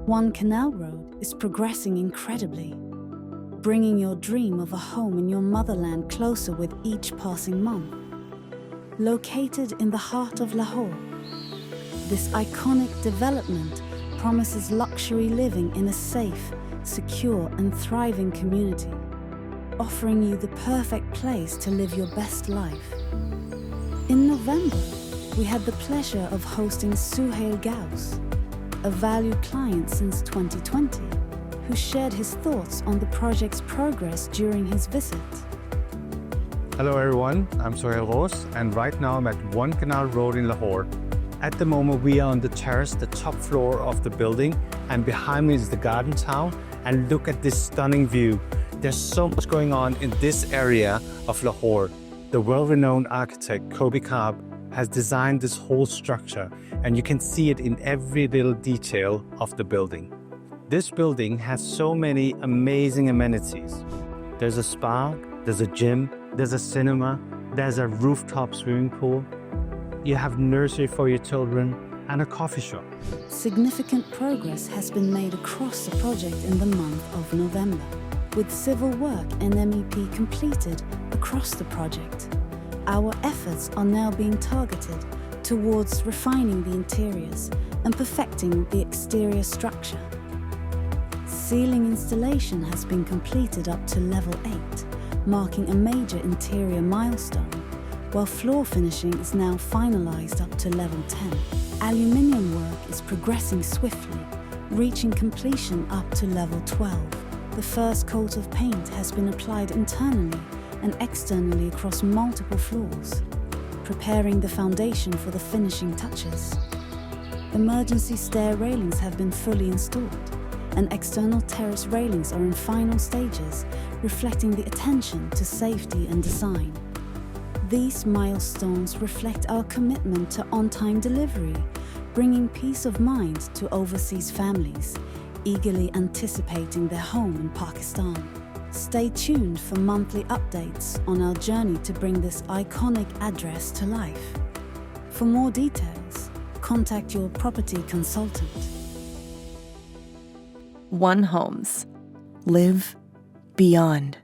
One Canal Road is progressing incredibly, bringing your dream of a home in your motherland closer with each passing month. Located in the heart of Lahore, this iconic development promises luxury living in a safe, secure and thriving community, offering you the perfect place to live your best life. In November, we had the pleasure of hosting Suhail Ghaus, a valued client since 2020, who shared his thoughts on the project's progress during his visit. Hello everyone, I'm Suhail Ghaus, and right now I'm at One Canal Road in Lahore. At the moment we are on the terrace, the top floor of the building, and behind me is the garden town, and look at this stunning view. There's so much going on in this area of Lahore. The world-renowned architect Kobi Kaab has designed this whole structure, and you can see it in every little detail of the building. This building has so many amazing amenities. There's a spa, there's a gym, there's a cinema, there's a rooftop swimming pool. You have nursery for your children and a coffee shop. Significant progress has been made across the project in the month of November, with civil work and MEP completed across the project. Our efforts are now being targeted towards refining the interiors and perfecting the exterior structure. Ceiling installation has been completed up to level 8, marking a major interior milestone, while floor finishing is now finalized up to level 10. Aluminium work is progressing swiftly, reaching completion up to level 12. The first coat of paint has been applied internally and externally across multiple floors, preparing the foundation for the finishing touches. Emergency stair railings have been fully installed, and external terrace railings are in final stages, reflecting the attention to safety and design. These milestones reflect our commitment to on-time delivery, bringing peace of mind to overseas families, eagerly anticipating their home in Pakistan. Stay tuned for monthly updates on our journey to bring this iconic address to life. For more details, contact your property consultant. One Homes. Live beyond.